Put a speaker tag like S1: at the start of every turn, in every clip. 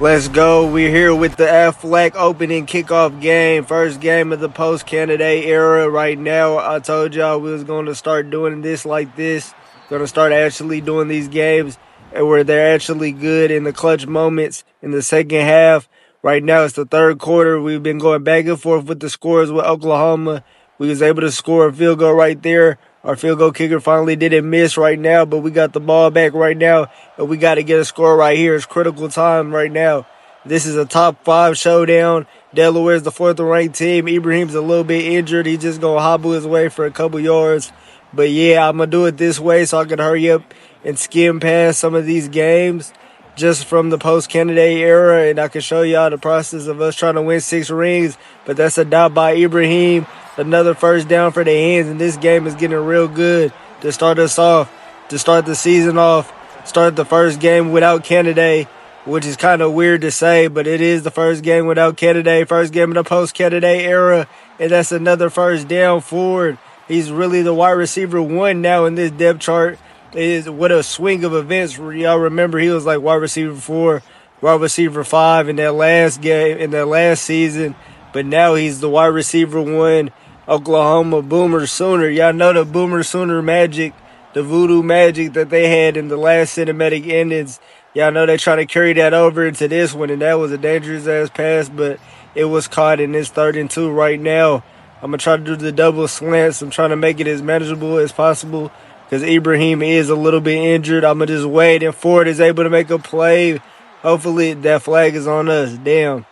S1: Let's go. We're here with the Aflac opening kickoff game. First game of the post-candidate era right now. I told y'all we was going to start doing this like this. Going to start actually doing these games and where they're actually good in the clutch moments in the second half. Right now it's the third quarter. We've been going back and forth with the scores with Oklahoma. We was able to score a field goal right there. Our field goal kicker finally didn't miss right now, but we got the ball back right now, and we got to get a score right here. It's critical time right now. This is a top 5 showdown. Delaware's the 4th-ranked team. Ibrahim's a little bit injured. He's just going to hobble his way for a couple yards. But, yeah, I'm going to do it this way so I can hurry up and skim past some of these games just from the post-candidate era, and I can show y'all the process of us trying to win 6 rings. But that's a dot by Ibrahim. Another first down for the Hens, and this game is getting real good to start us off, to start the season off, start the first game without candidate, which is kind of weird to say, but it is the first game without candidate, first game in the post-candidate era, and that's another first down forward. He's really the wide receiver 1 now in this depth chart. What a swing of events. Y'all remember he was like wide receiver 4, wide receiver 5 in that last game, in that last season, but now he's the wide receiver 1. Oklahoma Boomer Sooner. Y'all know the Boomer Sooner magic, the voodoo magic that they had in the last cinematic endings. Y'all know they try to carry that over into this one, and that was a dangerous-ass pass, but it was caught in this 3rd and 2 right now. I'm going to try to do the double slants. I'm trying to make it as manageable as possible because Ibrahim is a little bit injured. I'm going to just wait, and Ford is able to make a play. Hopefully that flag is on us. Damn.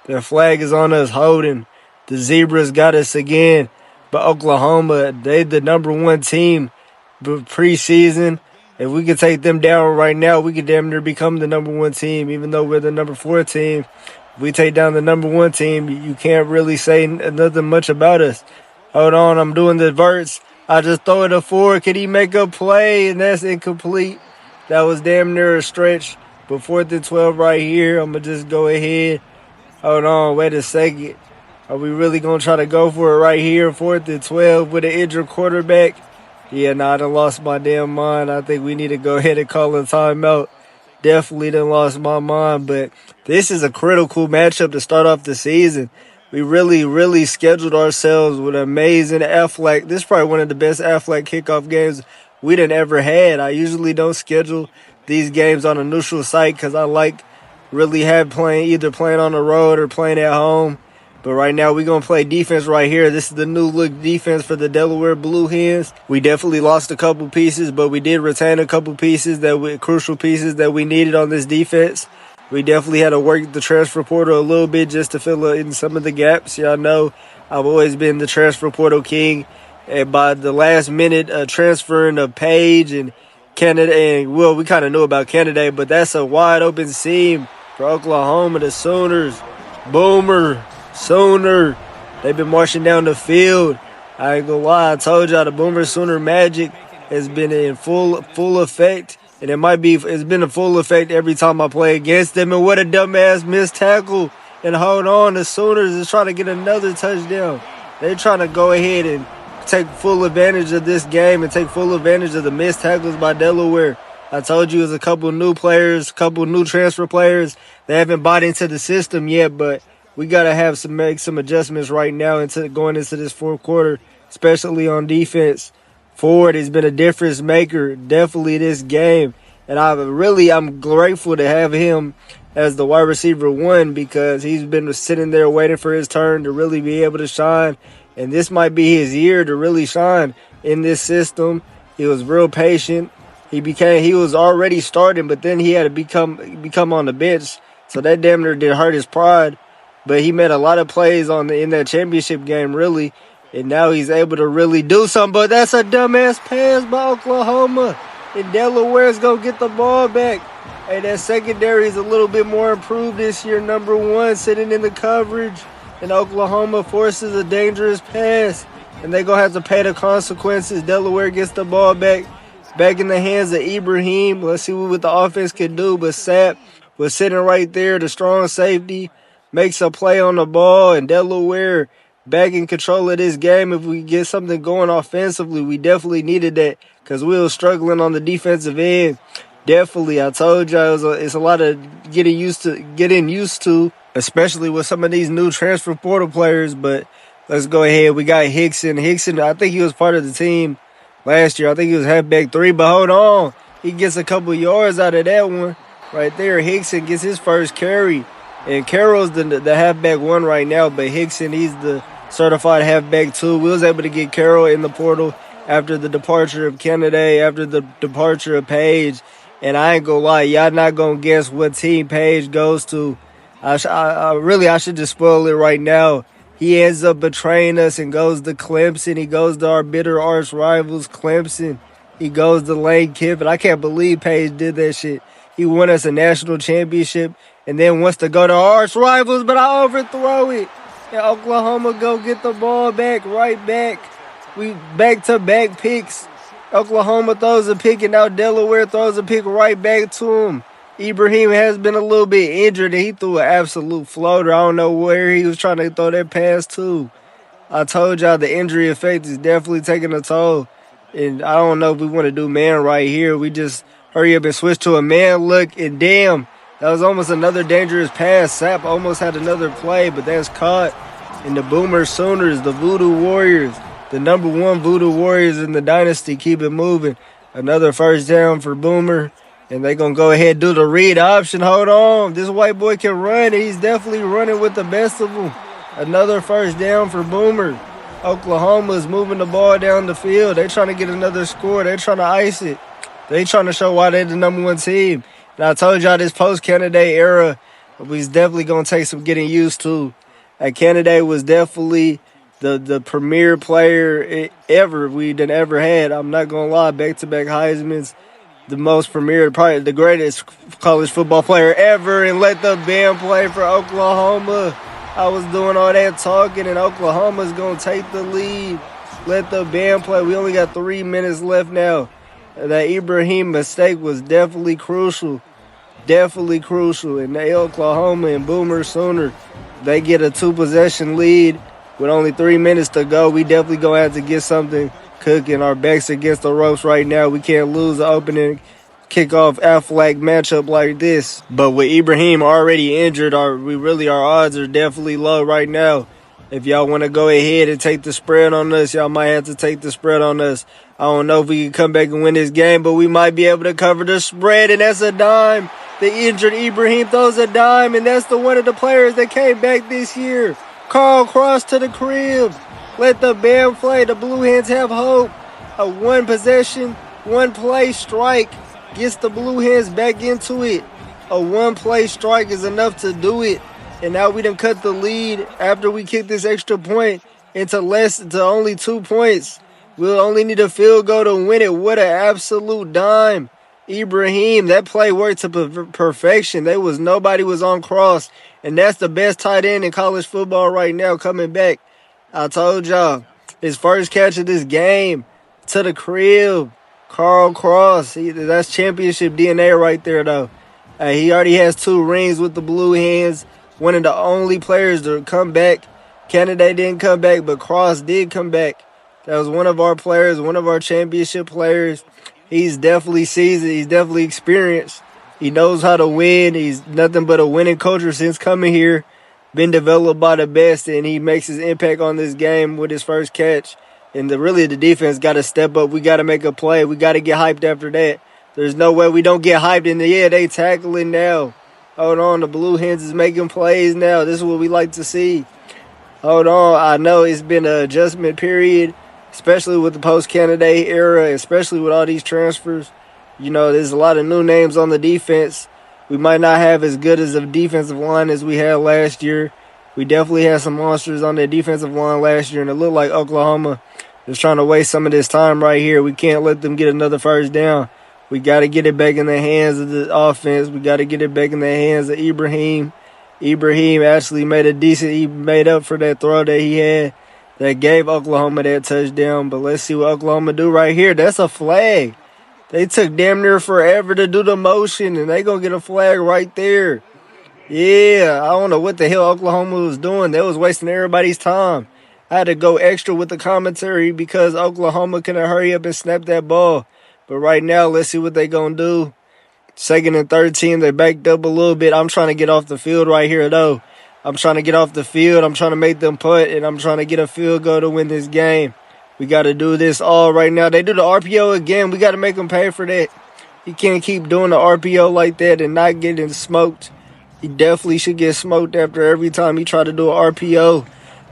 S1: That flag is on us holding. The Zebras got us again, but Oklahoma, they the number 1 team preseason. If we could take them down right now, we could damn near become the number 1 team, even though we're the number 4 team. If we take down the number 1 team, you can't really say nothing much about us. Hold on, I'm doing the verts. I just throw it a 4. Can he make a play? And that's incomplete. That was damn near a stretch. But 4th and 12 right here. I'm going to just go ahead. Hold on, wait a second. Are we really going to try to go for it right here, 4th and 12 with an injured quarterback? Yeah, I done lost my damn mind. I think we need to go ahead and call a timeout. Definitely done lost my mind, but this is a critical matchup to start off the season. We really scheduled ourselves with an amazing Aflac. This is probably one of the best Aflac kickoff games we done ever had. I usually don't schedule these games on a neutral site because I like really either playing on the road or playing at home. But right now, we're going to play defense right here. This is the new look defense for the Delaware Blue Hens. We definitely lost a couple pieces, but we did retain a couple pieces, crucial pieces that we needed on this defense. We definitely had to work the transfer portal a little bit just to fill in some of the gaps. Y'all know I've always been the transfer portal king. And by the last minute transferring of Page and Canada, and well, we kind of knew about Canada, but that's a wide open seam for Oklahoma, the Sooners. Boomer Sooner. They've been marching down the field. I ain't gonna lie, I told y'all the Boomer Sooner magic has been in full effect. And it's been in full effect every time I play against them. And what a dumbass missed tackle. And hold on, the Sooners is trying to get another touchdown. They're trying to go ahead and take full advantage of this game and take full advantage of the missed tackles by Delaware. I told you it was a couple new players, couple new transfer players. They haven't bought into the system yet, but we got to make some adjustments right now going into this 4th quarter, especially on defense. Ford has been a difference maker, definitely this game. And I'm grateful to have him as the wide receiver 1 because he's been sitting there waiting for his turn to really be able to shine. And this might be his year to really shine in this system. He was real patient. He was already starting, but then he had to become on the bench. So that damn near did hurt his pride. But he made a lot of plays in that championship game, really. And now he's able to really do something. But that's a dumbass pass by Oklahoma. And Delaware's going to get the ball back. Hey, that secondary is a little bit more improved this year. Number 1 sitting in the coverage. And Oklahoma forces a dangerous pass. And they're going to have to pay the consequences. Delaware gets the ball back in the hands of Ibrahim. Let's see what the offense can do. But Sapp was sitting right there, the strong safety. Makes a play on the ball, and Delaware back in control of this game. If we get something going offensively, we definitely needed that because we were struggling on the defensive end. Definitely, I told you it's a lot of getting used to, especially with some of these new transfer portal players. But let's go ahead. We got Hickson. Hickson, I think he was part of the team last year. I think he was halfback 3. But hold on, he gets a couple yards out of that one right there. Hickson gets his first carry, and Carroll's the halfback 1 right now. But Hickson, he's the certified halfback 2. We was able to get Carroll in the portal after the departure of Kennedy, after the departure of Page. And I ain't gonna lie, y'all not gonna guess what team Page goes to. I should just spoil it right now. He ends up betraying us and goes to Clemson. He goes to our bitter arch rivals, Clemson. He goes to Lane Kiffin. I can't believe Page did that shit. He won us a national championship and then wants to go to our arch rivals, but I overthrow it. And Oklahoma go get the ball back, right back. We back-to-back picks. Oklahoma throws a pick, and now Delaware throws a pick right back to him. Ibrahim has been a little bit injured, and he threw an absolute floater. I don't know where he was trying to throw that pass to. I told y'all the injury effect is definitely taking a toll. And I don't know if we want to do man right here. We just hurry up and switch to a man look, and damn, that was almost another dangerous pass. Sapp almost had another play, but that's caught. And the Boomer Sooners, the Voodoo Warriors, the number 1 Voodoo Warriors in the Dynasty, keep it moving. Another first down for Boomer. And they're going to go ahead and do the read option. Hold on. This white boy can run. He's definitely running with the best of them. Another first down for Boomer. Oklahoma is moving the ball down the field. They're trying to get another score. They're trying to ice it. They're trying to show why they're the number 1 team. And I told y'all this post-Kennedy era was definitely going to take some getting used to. Kennedy was definitely the premier player ever we done ever had. I'm not going to lie. Back-to-back Heisman's. The most premier, probably the greatest college football player ever, and let the band play for Oklahoma. I was doing all that talking, and Oklahoma's going to take the lead. Let the band play. We only got 3 minutes left now. That Ibrahim mistake was definitely crucial. Definitely crucial. And the Oklahoma and Boomer Sooner, they get a 2-possession lead with only 3 minutes to go. We definitely going to have to get something cooking. Our backs against the ropes right now. We can't lose the opening kickoff Aflac matchup like this. But with Ibrahim already injured, our odds are definitely low right now. If y'all want to go ahead and take the spread on us, y'all might have to take the spread on us. I don't know if we can come back and win this game, but we might be able to cover the spread, and that's a dime. The injured Ibrahim throws a dime, and that's one of the players that came back this year. Carl Cross to the crib. Let the band play. The Blue Hens have hope. A 1-possession, 1-play strike gets the Blue Hens back into it. A 1-play strike is enough to do it. And now we done cut the lead after we kick this extra point into only 2 points. We'll only need a field goal to win it. What an absolute dime. Ibrahim, that play worked to perfection. Nobody was on Cross. And that's the best tight end in college football right now coming back. I told y'all, his first catch of this game to the crib. Carl Cross. That's championship DNA right there, though. He already has 2 rings with the Blue Hens. One of the only players to come back. Kennedy didn't come back, but Cross did come back. That was one of our players, one of our championship players. He's definitely seasoned. He's definitely experienced. He knows how to win. He's nothing but a winning culture since coming here. Been developed by the best, and he makes his impact on this game with his first catch. And the defense got to step up. We got to make a play. We got to get hyped after that. There's no way we don't get hyped in the air. They tackling now. Hold on, the Blue Hens is making plays now. This is what we like to see. Hold on, I know it's been an adjustment period, especially with the post-Kennedy era, especially with all these transfers. You know, there's a lot of new names on the defense. We might not have as good as a defensive line as we had last year. We definitely had some monsters on the defensive line last year, and it looked like Oklahoma is trying to waste some of this time right here. We can't let them get another first down. We got to get it back in the hands of the offense. We got to get it back in the hands of Ibrahim. Ibrahim actually he made up for that throw that he had that gave Oklahoma that touchdown. But let's see what Oklahoma do right here. That's a flag. They took damn near forever to do the motion, and they going to get a flag right there. Yeah, I don't know what the hell Oklahoma was doing. They was wasting everybody's time. I had to go extra with the commentary because Oklahoma couldn't hurry up and snap that ball. But right now, let's see what they going to do. 2nd and 13. They backed up a little bit. I'm trying to get off the field right here, though. I'm trying to get off the field. I'm trying to make them putt, and I'm trying to get a field goal to win this game. We got to do this all right now. They do the RPO again. We got to make them pay for that. He can't keep doing the RPO like that and not getting smoked. He definitely should get smoked after every time he try to do an RPO.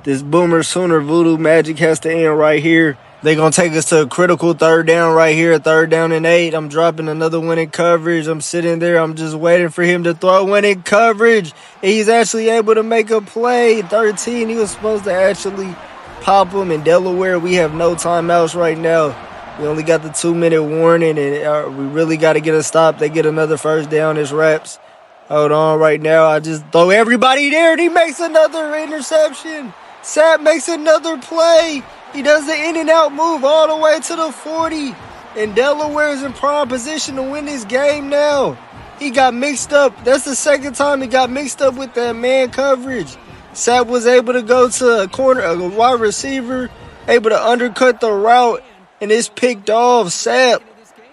S1: This Boomer Sooner voodoo magic has to end right here. They're going to take us to a critical 3rd down right here, 3rd down and 8. I'm dropping another winning coverage. I'm sitting there. I'm just waiting for him to throw winning coverage. And he's actually able to make a play. 13, he was supposed to actually pop him. In Delaware, we have no timeouts right now. We only got the 2-minute warning, and we really got to get a stop. They get another 1st down. It's wraps. Hold on right now. I just throw everybody there, and he makes another interception. Sapp makes another play. He does the in-and-out move all the way to the 40. And Delaware is in prime position to win this game now. He got mixed up. That's the 2nd time he got mixed up with that man coverage. Sapp was able to go to a wide receiver, able to undercut the route, and it's picked off. Sapp,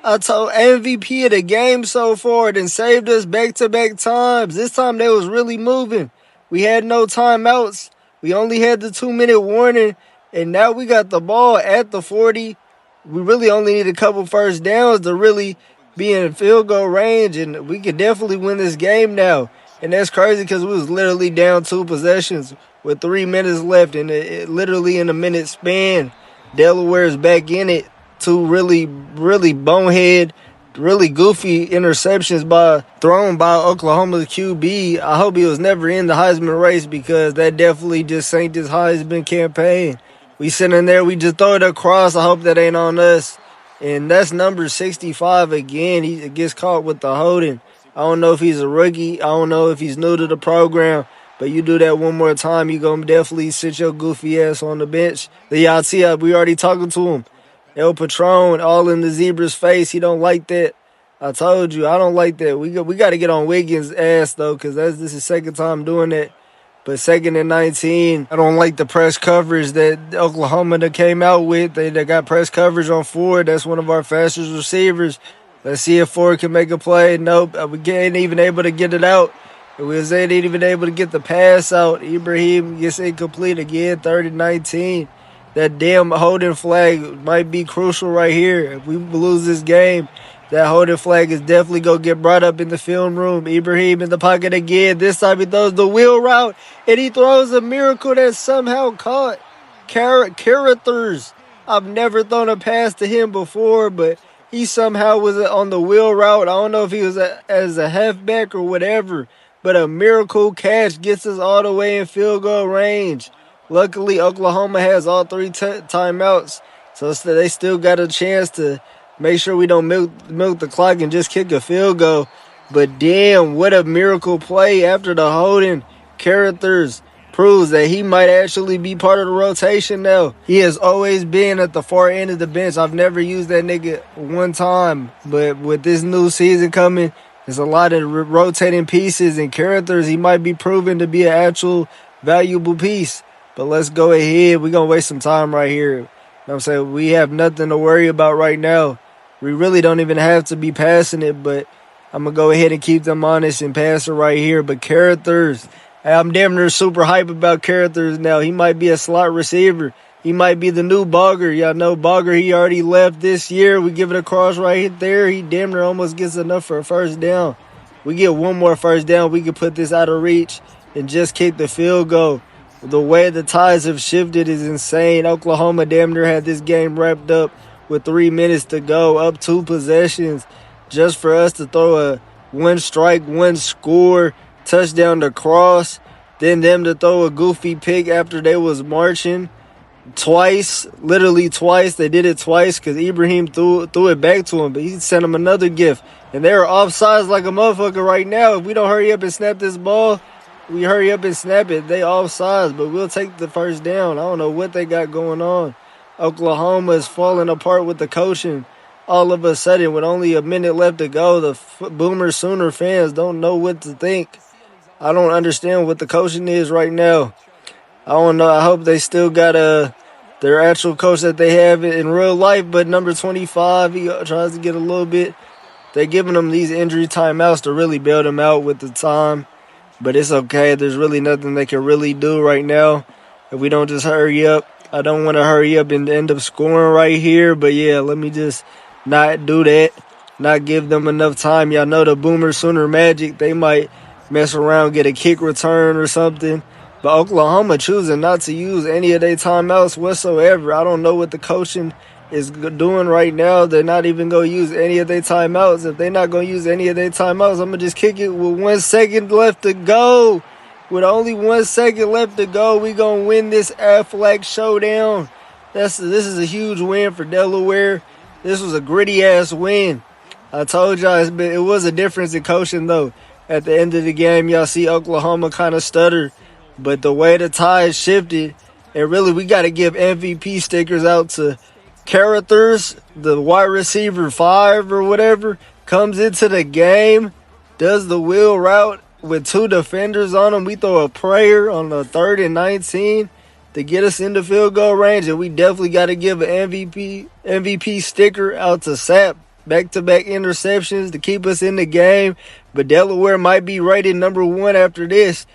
S1: I told MVP of the game so far, and saved us back-to-back times. This time they was really moving. We had no timeouts. We only had the 2-minute warning, and now we got the ball at the 40. We really only need a couple 1st downs to really be in field goal range, and we could definitely win this game now. And that's crazy because we was literally down 2 possessions with 3 minutes left, and literally in a minute span, Delaware is back in it. 2 really, really bonehead, really goofy interceptions thrown by Oklahoma's QB. I hope he was never in the Heisman race because that definitely just sank his Heisman campaign. We sitting there, we just throw it across. I hope that ain't on us. And that's number 65 again. He gets caught with the holding. I don't know if he's a rookie. I don't know if he's new to the program. But you do that one more time, you going to definitely sit your goofy ass on the bench. Y'all see, we already talking to him. El Patron, all in the Zebra's face. He don't like that. I told you, I don't like that. We got to get on Wiggins' ass, though, because this is 2nd time doing that. But 2nd and 19, I don't like the press coverage that Oklahoma came out with. They got press coverage on Ford. That's one of our fastest receivers. Let's see if Ford can make a play. Nope, we ain't even able to get it out. We ain't even able to get the pass out. Ibrahim gets incomplete again, 3rd and 19. That damn holding flag might be crucial right here. If we lose this game, that holding flag is definitely going to get brought up in the film room. Ibrahim in the pocket again. This time he throws the wheel route, and he throws a miracle that somehow caught Carruthers. I've never thrown a pass to him before, but he somehow was on the wheel route. I don't know if he was as a halfback or whatever, but a miracle catch gets us all the way in field goal range. Luckily, Oklahoma has all 3 timeouts, so they still got a chance to make sure we don't milk the clock and just kick a field goal. But damn, what a miracle play after the holding. Carruthers proves that he might actually be part of the rotation now. He has always been at the far end of the bench. I've never used that nigga one time, but with this new season coming, there's a lot of rotating pieces, and Carruthers, he might be proven to be an actual valuable piece. But let's go ahead. We're going to waste some time right here. You know what I'm saying? We have nothing to worry about right now. We really don't even have to be passing it, but I'm going to go ahead and keep them honest and pass it right here. But Carruthers, I'm damn near super hype about Carruthers now. He might be a slot receiver. He might be the new Bogger. Y'all know Bogger, he already left this year. We give it across right there. He damn near almost gets enough for a 1st down. We get one more 1st down, we can put this out of reach and just kick the field goal. The way the tides have shifted is insane. Oklahoma damn near had this game wrapped up with 3 minutes to go, up 2 possessions, just for us to throw a 1 strike, 1 score, touchdown to Cross, then them to throw a goofy pick after they was marching twice, literally twice. They did it twice because Ibrahim threw it back to him, but he sent him another gift. And they're offsides like a motherfucker right now. If we don't hurry up and snap this ball, we hurry up and snap it. They offsides, but we'll take the 1st down. I don't know what they got going on. Oklahoma is falling apart with the coaching. All of a sudden, with only a minute left to go, the Boomer Sooner fans don't know what to think. I don't understand what the coaching is right now. I don't know. I hope they still got their actual coach that they have in real life, but number 25, he tries to get a little bit They're giving them these injury timeouts to really bail them out with the time. But it's okay. There's really nothing they can really do right now if we don't just hurry up. I don't want to hurry up and end up scoring right here. But, yeah, let me just not do that, not give them enough time. Y'all know the Boomer Sooner Magic. They might mess around, get a kick return or something. But Oklahoma choosing not to use any of their timeouts whatsoever. I don't know what the coaching is doing right now. They're not even going to use any of their timeouts. If they're not going to use any of their timeouts, I'm going to just kick it with 1 second left to go. With only 1 second left to go, we going to win this Aflac showdown. This is a huge win for Delaware. This was a gritty-ass win. I told y'all it was a difference in coaching, though. At the end of the game, y'all see Oklahoma kind of stutter. But the way the tide shifted, and really we got to give MVP stickers out to Characters, the wide receiver 5 or whatever, comes into the game, does the wheel route with 2 defenders on him. We throw a prayer on the 3rd and 19 to get us into field goal range, and we definitely got to give an MVP sticker out to Sapp. Back-to-back interceptions to keep us in the game, but Delaware might be rated number 1 after this.